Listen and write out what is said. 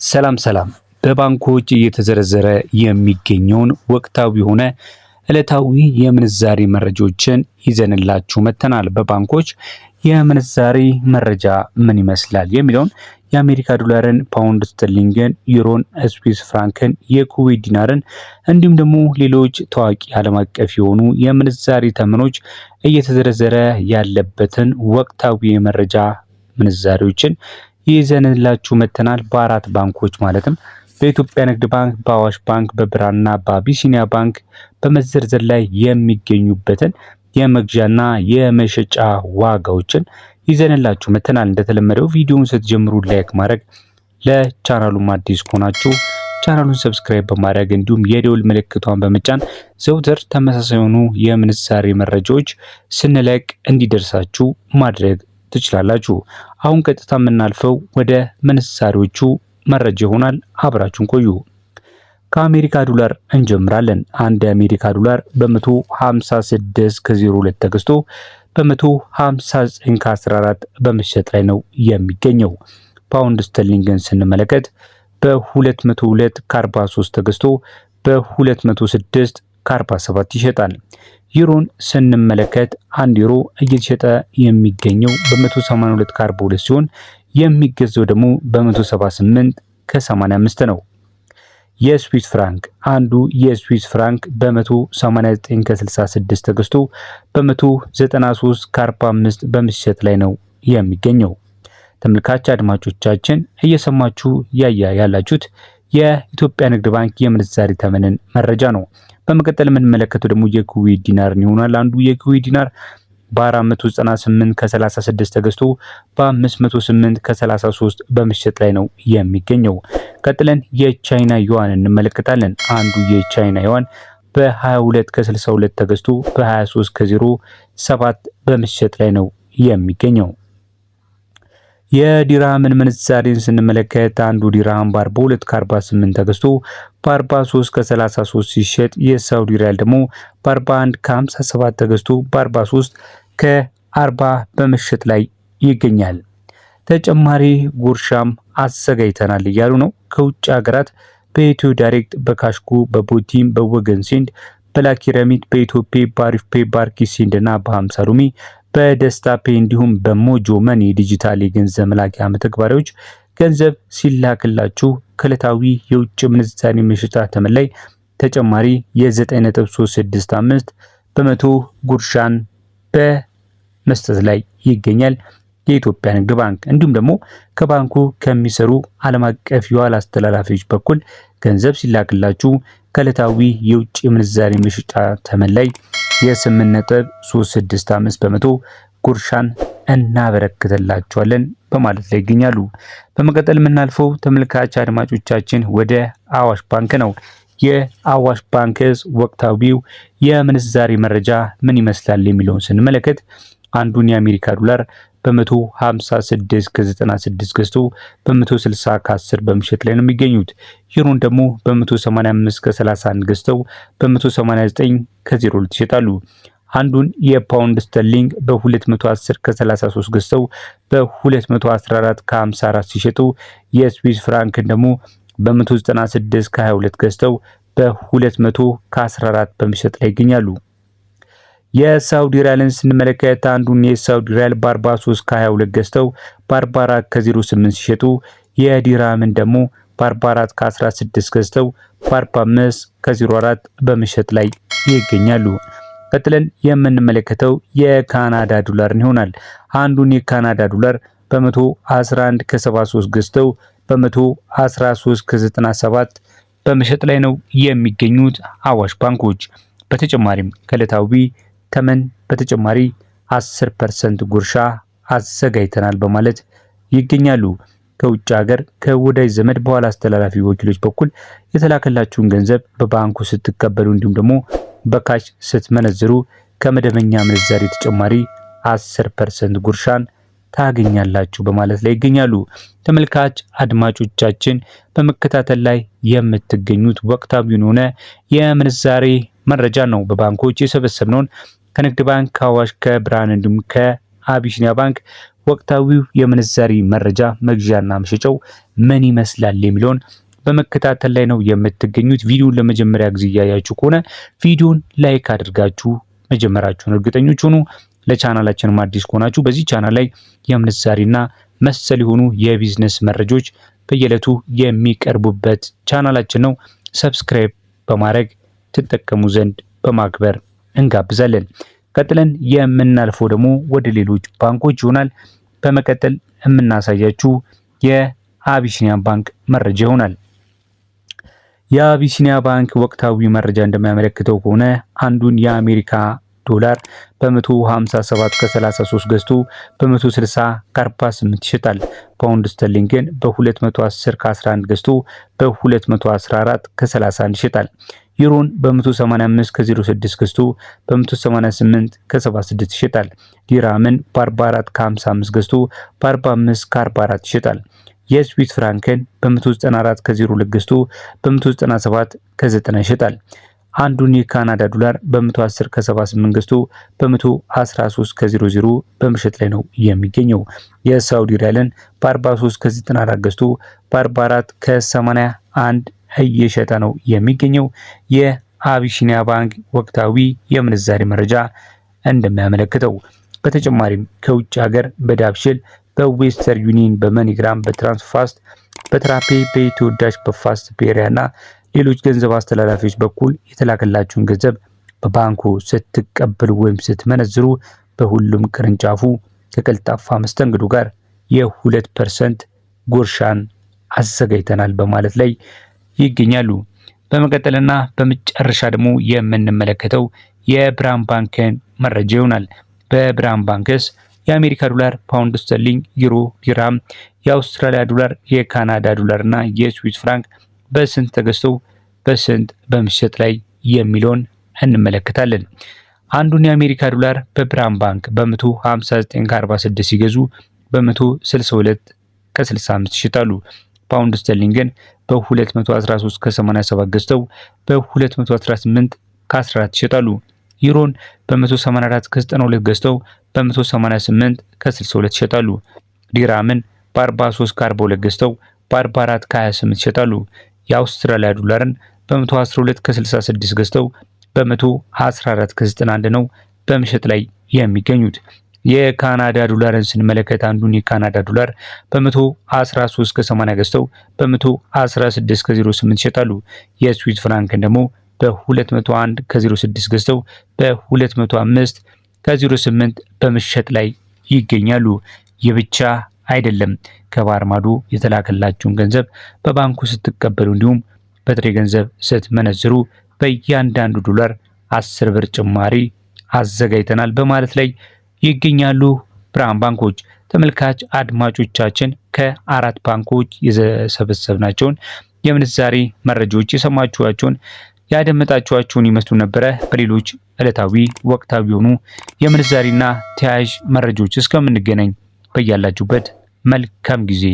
ሰላም ሰላም በባንኮች እየተዘረዘረ የሚገኘውን ወቅታዊ የሆነ ዕለታዊ የምንዛሬ መረጃዎችን ይዘንላችሁ መጥተናል። በባንኮች የምንዛሬ መረጃ ምን ይመስላል የሚለውን የአሜሪካ ዶላርን፣ ፓውንድ ስተርሊንግን፣ ዩሮን፣ ስዊስ ፍራንክን፣ የኩዌት ዲናርን እንዲሁም ደግሞ ሌሎች ታዋቂ ዓለም አቀፍ የሆኑ የምንዛሬ ተመኖች እየተዘረዘረ ያለበትን ወቅታዊ የመረጃ ምንዛሬዎችን ይዘንላችሁ መጥተናል። በአራት ባንኮች ማለትም በኢትዮጵያ ንግድ ባንክ፣ በአዋሽ ባንክ፣ በብርሃንና በአቢሲኒያ ባንክ በመዘርዘር ላይ የሚገኙበትን የመግዣና የመሸጫ ዋጋዎችን ይዘንላችሁ መጥተናል። እንደተለመደው ቪዲዮውን ስትጀምሩ ላይክ ማድረግ፣ ለቻናሉም አዲስ ከሆናችሁ ቻናሉን ሰብስክራይብ በማድረግ እንዲሁም የደውል ምልክቷን በመጫን ዘውትር ተመሳሳይ የሆኑ የምንዛሬ መረጃዎች ስንለቅ እንዲደርሳችሁ ማድረግ ትችላላችሁ። አሁን ቀጥታ የምናልፈው ወደ ምንዛሬዎቹ መረጃ ይሆናል። አብራችሁን ቆዩ። ከአሜሪካ ዶላር እንጀምራለን። አንድ የአሜሪካ ዶላር በ156 ከ02 ተገዝቶ በ159 ከ14 በመሸጥ ላይ ነው የሚገኘው። ፓውንድ ስተርሊንግን ስንመለከት በ202 ከ43 ተገዝቶ በ206 ከ47 ይሸጣል። ዩሮን ስንመለከት 1 ዩሮ እየተሸጠ የሚገኘው በ182 ከ42 ሲሆን የሚገዛው ደግሞ በ178 ከ85 ነው። የስዊስ ፍራንክ አንዱ የስዊስ ፍራንክ በ189 ከ66 ተገዝቶ በ193 ከ45 በመሸጥ ላይ ነው የሚገኘው። ተመልካች አድማጮቻችን እየሰማችሁ ያላችሁት የኢትዮጵያ ንግድ ባንክ የምንዛሬ ተመንን መረጃ ነው። በመቀጠል የምንመለከተው ደግሞ የኩዌት ዲናርን ይሆናል። አንዱ የኩዌት ዲናር በ498 ከ36 ተገዝቶ በ508 ከ33 በመሸጥ ላይ ነው የሚገኘው። ቀጥለን የቻይና ዩዋን እንመለከታለን። አንዱ የቻይና ዩዋን በ22 ከ62 ተገዝቶ በ23 ከ07 በመሸጥ ላይ ነው የሚገኘው። የዲራምን ምንዛሬን ስንመለከት አንዱ ዲራም በ42 ከ48 ተገዝቶ በ43 ከ33 ሲሸጥ የሳውዲ ሪያል ደግሞ በ41 ከ57 ተገዝቶ በ43 ከ40 በመሸጥ ላይ ይገኛል። ተጨማሪ ጉርሻም አዘጋጅተናል እያሉ ነው። ከውጭ ሀገራት በኢትዮ ዳይሬክት፣ በካሽኩ፣ በቦቲም፣ በወገን ሴንድ፣ በላኪ ረሚት፣ በኢትዮፔ፣ በአሪፍ ፔ፣ በአርኪሴንድ እና በ50 ሎሚ በደስታ ፔ እንዲሁም በሞጆ መኒ ዲጂታል የገንዘብ መላኪያ መተግበሪያዎች ገንዘብ ሲላክላችሁ ከዕለታዊ የውጭ ምንዛሬ መሸጫ ተመን ላይ ተጨማሪ የ9.365 በመቶ ጉርሻን በመስጠት ላይ ይገኛል የኢትዮጵያ ንግድ ባንክ። እንዲሁም ደግሞ ከባንኩ ከሚሰሩ ዓለም አቀፍ የዋላ አስተላላፊዎች በኩል ገንዘብ ሲላክላችሁ ከዕለታዊ የውጭ ምንዛሬ መሸጫ ተመን ላይ የ8.365 በመቶ ጉርሻን እናበረክትላቸዋለን በማለት ላይ ይገኛሉ። በመቀጠል የምናልፈው ተመልካች አድማጮቻችን ወደ አዋሽ ባንክ ነው። የአዋሽ ባንክስ ወቅታዊው የምንዛሬ መረጃ ምን ይመስላል የሚለውን ስንመለከት አንዱን የአሜሪካ ዶላር በ156 ከ96 ገዝቶ በ160 ከ10 በመሸጥ ላይ ነው የሚገኙት። ዩሮን ደግሞ በ185 ከ31 ገዝተው በ189 ከ02 ይሸጣሉ። አንዱን የፓውንድ ስተርሊንግ በ210 ከ33 ገዝተው በ214 ከ54 ሲሸጡ የስዊስ ፍራንክን ደግሞ በ196 ከ22 ገዝተው በ200 ከ14 በመሸጥ ላይ ይገኛሉ። የሳውዲ ሪያልን ስንመለከት አንዱን የሳውዲ ሪያል በ43 ከ22 ገዝተው በ44 ከ08 ሲሸጡ የዲራምን ደግሞ በ44 ከ16 ገዝተው በ45 ከ04 በመሸጥ ላይ ይገኛሉ። ቀጥለን የምንመለከተው የካናዳ ዶላርን ይሆናል። አንዱን የካናዳ ዶላር በ111 ከ73 ገዝተው በ113 ከ97 በመሸጥ ላይ ነው የሚገኙት አዋሽ ባንኮች። በተጨማሪም ከዕለታዊ ተመን በተጨማሪ 10% ጉርሻ አዘጋጅተናል በማለት ይገኛሉ። ከውጭ ሀገር ከወዳጅ ዘመድ በኋላ አስተላላፊ ወኪሎች በኩል የተላከላችሁን ገንዘብ በባንኩ ስትቀበሉ እንዲሁም ደግሞ በካሽ ስትመነዝሩ ከመደበኛ ምንዛሬ ተጨማሪ 10% ጉርሻን ታገኛላችሁ በማለት ላይ ይገኛሉ። ተመልካች አድማጮቻችን በመከታተል ላይ የምትገኙት ወቅታዊውን ሆነ የምንዛሬ መረጃ ነው። በባንኮች የሰበሰብነውን ከንግድ ባንክ፣ ከአዋሽ፣ ከብርሃን እንዲሁም ከአቢሲኒያ ባንክ ወቅታዊው የምንዛሪ መረጃ መግዣና መሸጫው ምን ይመስላል የሚለውን በመከታተል ላይ ነው የምትገኙት። ቪዲዮን ለመጀመሪያ ጊዜ እያያችሁ ከሆነ ቪዲዮን ላይክ አድርጋችሁ መጀመራችሁን እርግጠኞች ሁኑ። ለቻናላችንም አዲስ ከሆናችሁ በዚህ ቻናል ላይ የምንዛሪና መሰል የሆኑ የቢዝነስ መረጃዎች በየዕለቱ የሚቀርቡበት ቻናላችን ነው። ሰብስክራይብ በማድረግ ትጠቀሙ ዘንድ በማክበር እንጋብዛለን። ቀጥለን የምናልፈው ደግሞ ወደ ሌሎች ባንኮች ይሆናል። በመቀጠል የምናሳያችሁ የአቢሲኒያ ባንክ መረጃ ይሆናል። የአቢሲኒያ ባንክ ወቅታዊ መረጃ እንደሚያመለክተው ከሆነ አንዱን የአሜሪካ ዶላር በ157 ከ33 ገዝቶ በ160 ከ48 ይሸጣል። ፓውንድ ስተርሊንግን በ210 ከ11 ገዝቶ በ214 ከ31 ይሸጣል። ዩሮን በ185 ከ06 ገዝቶ በ188 ከ76 ይሸጣል። ዲራምን በ44 ከ55 ገዝቶ በ45 ከ44 ይሸጣል። የስዊስ ፍራንክን በ194 ከ02 ገዝቶ በ197 ከ90 ይሸጣል። አንዱን የካናዳ ዶላር በ110 ከ78 ገዝቶ በ113 ከ00 በመሸጥ ላይ ነው የሚገኘው። የሳውዲ ሪያልን በ43 ከ94 ገዝቶ በ44 ከ81 እየሸጠ ነው የሚገኘው። የአቢሲኒያ ባንክ ወቅታዊ የምንዛሬ መረጃ እንደሚያመለክተው በተጨማሪም ከውጭ ሀገር በዳብሽል፣ በዌስተርን ዩኒየን፣ በመኒግራም፣ በትራንስፋስት፣ በትራፔ፣ በኢትዮ ዳሽ፣ በፋስት ፔሪያ እና ሌሎች ገንዘብ አስተላላፊዎች በኩል የተላከላችሁን ገንዘብ በባንኩ ስትቀበሉ ወይም ስትመነዝሩ በሁሉም ቅርንጫፉ ከቀልጣፋ መስተንግዶ ጋር የ2% ጉርሻን አዘጋጅተናል በማለት ላይ ይገኛሉ። በመቀጠልና በመጨረሻ ደግሞ የምንመለከተው የብርሃን ባንክን መረጃ ይሆናል። በብርሃን ባንክስ የአሜሪካ ዶላር፣ ፓውንድ ስተርሊንግ፣ ዩሮ፣ ዲራም፣ የአውስትራሊያ ዶላር፣ የካናዳ ዶላር እና የስዊስ ፍራንክ በስንት ተገዝተው በስንት በመሸጥ ላይ የሚለውን እንመለከታለን። አንዱን የአሜሪካ ዶላር በብርሃን ባንክ በ159 ከ46 ሲገዙ በ162 ከ65 ይሸጣሉ። ፓውንድ ስተርሊንግን በ213 ከ87 ገዝተው በ218 ከ14 ይሸጣሉ። ዩሮን በ184 ከ92 ገዝተው በ188 ከ62 ይሸጣሉ። ዲራምን በ43 ከ42 ገዝተው በ44 ከ28 ይሸጣሉ። የአውስትራሊያ ዶላርን በ112 ከ66 ገዝተው በ114 ከ91 ነው በመሸጥ ላይ የሚገኙት። የካናዳ ዶላርን ስንመለከት አንዱን የካናዳ ዶላር በ113 ከ80 ገዝተው በ116 ከ08 ይሸጣሉ። የስዊስ ፍራንክን ደግሞ በ201 ከ06 ገዝተው በ205 ከ08 በመሸጥ ላይ ይገኛሉ። የብቻ አይደለም፣ ከባህር ማዶ የተላከላችሁን ገንዘብ በባንኩ ስትቀበሉ እንዲሁም በጥሬ ገንዘብ ስትመነዝሩ በእያንዳንዱ ዶላር 10 ብር ጭማሪ አዘጋጅተናል በማለት ላይ ይገኛሉ ብርሃን ባንኮች። ተመልካች አድማጮቻችን ከአራት ባንኮች የሰበሰብናቸውን የምንዛሬ መረጃዎች የሰማችኋቸውን ያደመጣችኋቸውን ይመስሉ ነበረ። በሌሎች ዕለታዊ ወቅታዊ የሆኑ የምንዛሬና ተያያዥ መረጃዎች እስከምንገናኝ በያላችሁበት መልካም ጊዜ